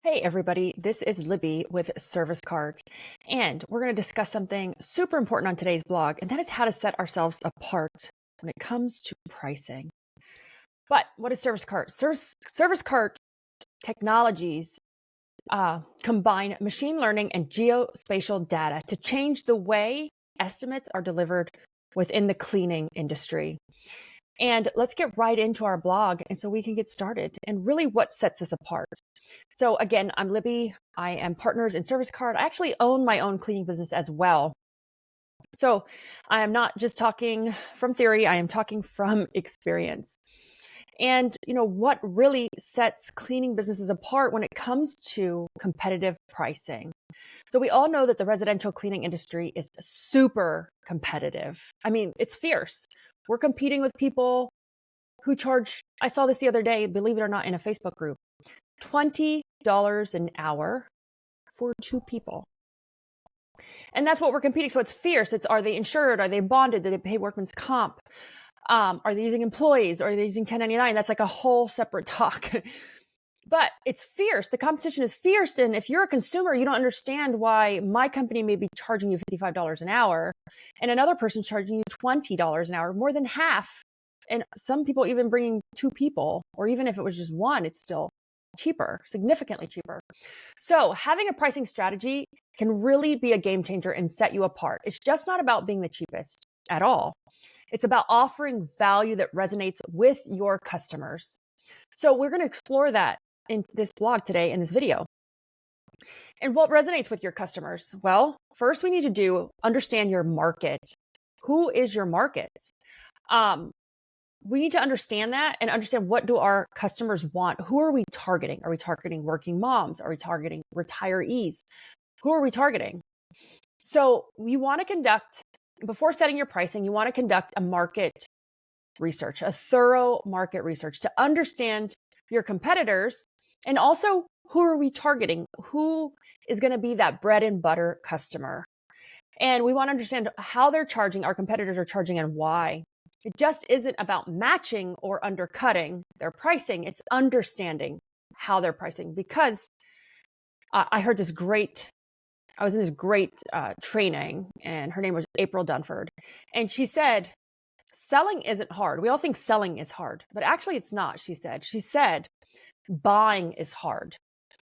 Hey everybody, this is Libby with ServiceCart, and we're going to discuss something super important on today's blog, and that is how to set ourselves apart when it comes to pricing. But what is ServiceCart? ServiceCart technologies combine machine learning and geospatial data to change the way estimates are delivered within the cleaning industry. And let's get right into our blog and so we can get started and really what sets us apart. So again, I'm Libby. I am partners in ServiceCart. I actually own my own cleaning business as well. So I am not just talking from theory, I am talking from experience. And what really sets cleaning businesses apart when it comes to competitive pricing? So we all know that the residential cleaning industry is super competitive. I mean, it's fierce. We're competing with people who charge, I saw this the other day, believe it or not, in a Facebook group, $20 an hour for two people. And that's what we're competing. So it's fierce. Are they insured? Are they bonded? Do they pay workman's comp? Are they using employees? Or are they using 1099? That's like a whole separate talk. But it's fierce. The competition is fierce. And if you're a consumer, you don't understand why my company may be charging you $55 an hour and another person charging you $20 an hour, more than half. And some people even bringing two people, or even if it was just one, it's still cheaper, significantly cheaper. So having a pricing strategy can really be a game changer and set you apart. It's just not about being the cheapest at all. It's about offering value that resonates with your customers. So we're going to explore that in this blog today, in this video. And what resonates with your customers? Well, first we need to understand your market. Who is your market? We need to understand that and understand, what do our customers want? Who are we targeting? Are we targeting working moms? Are we targeting retirees? Who are we targeting? So you want to conduct, before setting your pricing, you want to conduct a market research, a thorough market research to understand your competitors, and also who are we targeting? Who is going to be that bread and butter customer? And we want to understand how they're charging, our competitors are charging, and why. It just isn't about matching or undercutting their pricing. It's understanding how they're pricing, because I was in this great training, and her name was April Dunford. And she said, selling isn't hard. We all think selling is hard, but actually it's not, she said, buying is hard.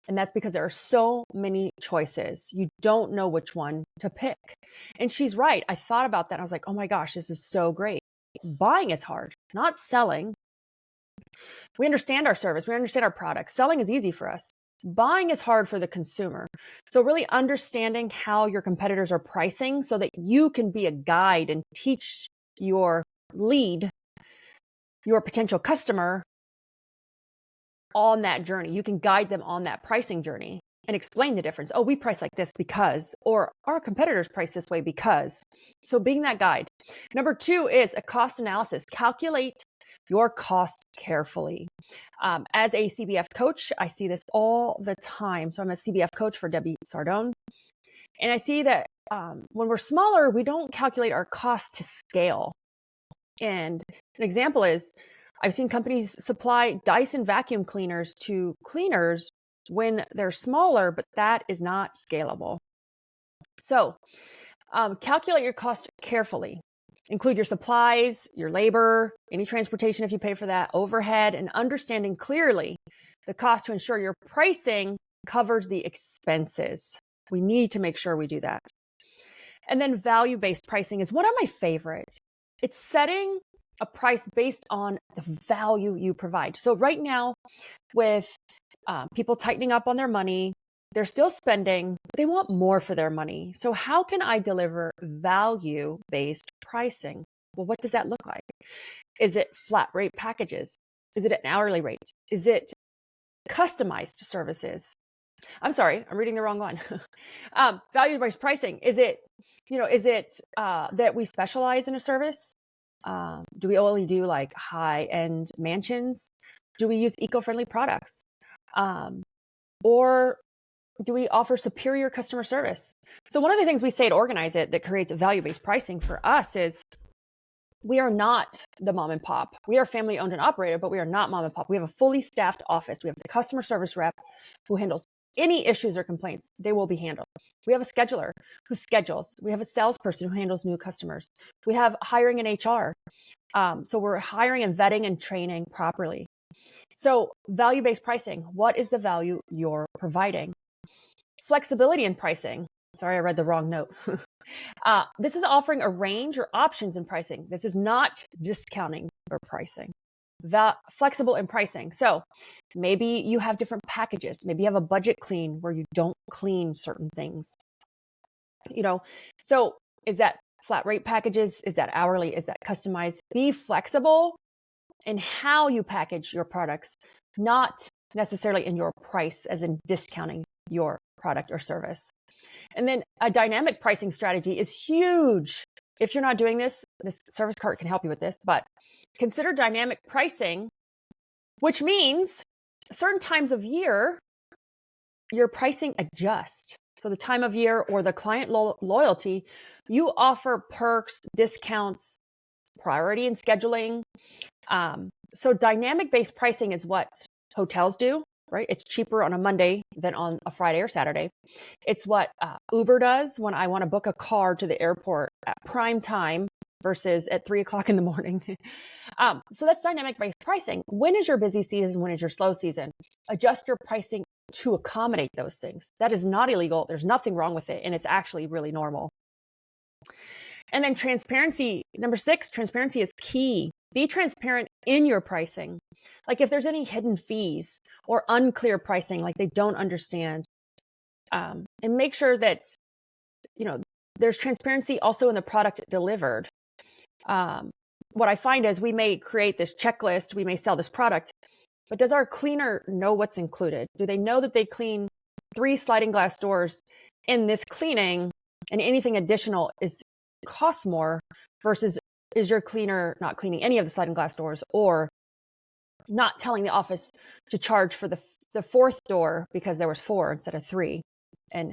And that's because there are so many choices. You don't know which one to pick. And she's right. I thought about that. I was like, oh my gosh, this is so great. Buying is hard, not selling. We understand our service. We understand our product. Selling is easy for us. Buying is hard for the consumer. So really understanding how your competitors are pricing so that you can be a guide and teach your lead, your potential customer, on that journey. You can guide them on that pricing journey and explain the difference. Oh, we price like this because, or our competitors price this way because. So being that guide. Number 2 is a cost analysis. Calculate your cost carefully. As a CBF coach, I see this all the time. So I'm a CBF coach for Debbie Sardone. And I see that when we're smaller, we don't calculate our cost to scale. And an example is, I've seen companies supply Dyson vacuum cleaners to cleaners when they're smaller, but that is not scalable. So calculate your cost carefully. Include your supplies, your labor, any transportation if you pay for that, overhead, and understanding clearly the cost to ensure your pricing covers the expenses. We need to make sure we do that. And then value-based pricing is one of my favorite. It's setting a price based on the value you provide. So right now, with people tightening up on their money, they're still spending, but they want more for their money. So how can I deliver value-based pricing? Well, what does that look like? Is it flat rate packages? Is it an hourly rate? Is it customized services? I'm sorry, I'm reading the wrong one. Value-based pricing. Is it that we specialize in a service? Do we only do like high-end mansions? Do we use eco-friendly products? Or do we offer superior customer service? So one of the things we say to Organize It that creates value-based pricing for us is, we are not the mom and pop. We are family owned and operated, but we are not mom and pop. We have a fully staffed office. We have the customer service rep who handles Any issues or complaints, they will be handled. We have a scheduler who schedules. We have a salesperson who handles new customers. We have hiring and HR. So we're hiring and vetting and training properly. So value-based pricing, what is the value you're providing? Flexibility in pricing. Sorry, I read the wrong note. This is offering a range or options in pricing. This is not discounting or pricing. Flexible in pricing. So maybe you have different packages. Maybe you have a budget clean where you don't clean certain things. So is that flat rate packages? Is that hourly? Is that customized? Be flexible in how you package your products, not necessarily in your price, as in discounting your product or service. And then a dynamic pricing strategy is huge. If you're not doing this ServiceCart can help you with this, but consider dynamic pricing, which means certain times of year, your pricing adjusts. So the time of year or the client loyalty, you offer perks, discounts, priority in scheduling. So dynamic-based pricing is what hotels do, right? It's cheaper on a Monday than on a Friday or Saturday. It's what Uber does when I want to book a car to the airport at prime time versus at 3:00 in the morning. So that's dynamic-based pricing. When is your busy season? When is your slow season? Adjust your pricing to accommodate those things. That is not illegal. There's nothing wrong with it. And it's actually really normal. And then transparency. Number 6, transparency is key. Be transparent in your pricing. Like if there's any hidden fees or unclear pricing, like they don't understand, and make sure that, there's transparency also in the product delivered. What I find is we may create this checklist, we may sell this product, but does our cleaner know what's included? Do they know that they clean 3 sliding glass doors in this cleaning and anything additional costs more versus is your cleaner not cleaning any of the sliding glass doors or not telling the office to charge for the 4th door because there was 4 instead of 3? And,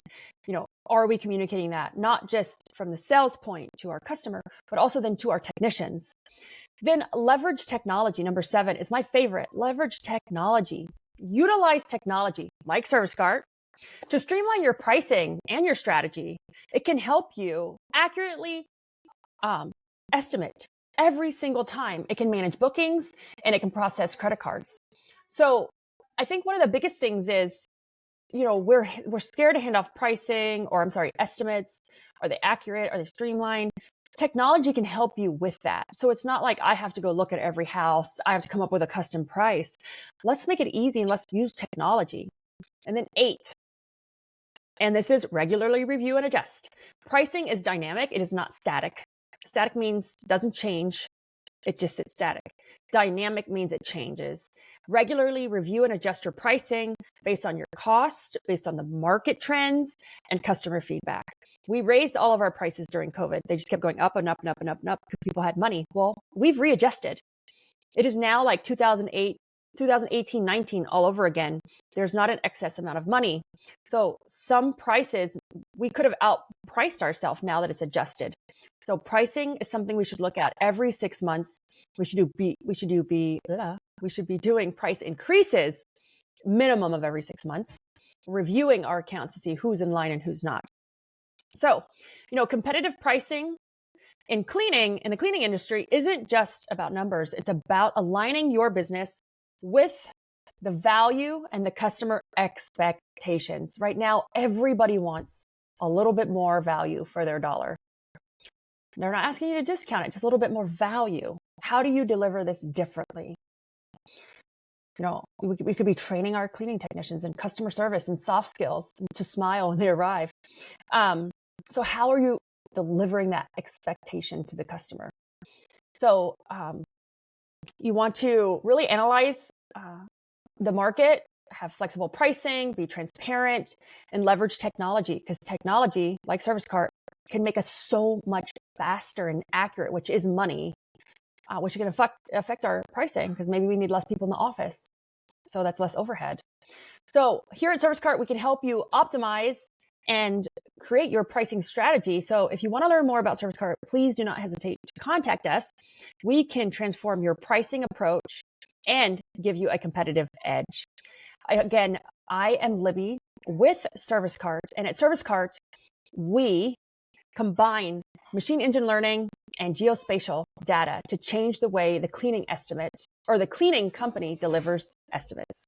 are we communicating that not just from the sales point to our customer, but also then to our technicians? Then leverage technology. Number 7 is my favorite. Leverage technology. Utilize technology like ServiceCart to streamline your pricing and your strategy. It can help you accurately estimate every single time. It can manage bookings and it can process credit cards. So I think one of the biggest things is, we're scared to hand off pricing estimates. Are they accurate? Are they streamlined? Technology can help you with that. So it's not like I have to go look at every house. I have to come up with a custom price. Let's make it easy and let's use technology. And then 8, and this is regularly review and adjust. Pricing is dynamic. It is not static. Static means doesn't change. It just sits static. Dynamic means it changes. Regularly review and adjust your pricing based on your cost, based on the market trends and customer feedback. We raised all of our prices during COVID. They just kept going up and up and up and up and up because people had money. Well, we've readjusted. It is now like 2018, 19 all over again. There's not an excess amount of money. So some prices, we could have outpriced ourselves now that it's adjusted. So pricing is something we should look at every 6 months. We should be doing price increases minimum of every 6 months, reviewing our accounts to see who's in line and who's not. So, competitive pricing in the cleaning industry isn't just about numbers. It's about aligning your business with the value and the customer expectations. Right now, everybody wants a little bit more value for their dollar. They're not asking you to discount it, just a little bit more value. How do you deliver this differently? We could be training our cleaning technicians in customer service and soft skills to smile when they arrive. So how are you delivering that expectation to the customer? So you want to really analyze the market, have flexible pricing, be transparent, and leverage technology, because technology, like ServiceCart, can make us so much faster and accurate, which is money, which can affect our pricing because maybe we need less people in the office. So that's less overhead. So here at ServiceCart, we can help you optimize and create your pricing strategy. So if you want to learn more about ServiceCart, please do not hesitate to contact us. We can transform your pricing approach and give you a competitive edge. Again, I am Libby, with ServiceCart. And at ServiceCart, we combine machine engine learning and geospatial data to change the way the cleaning estimate or the cleaning company delivers estimates.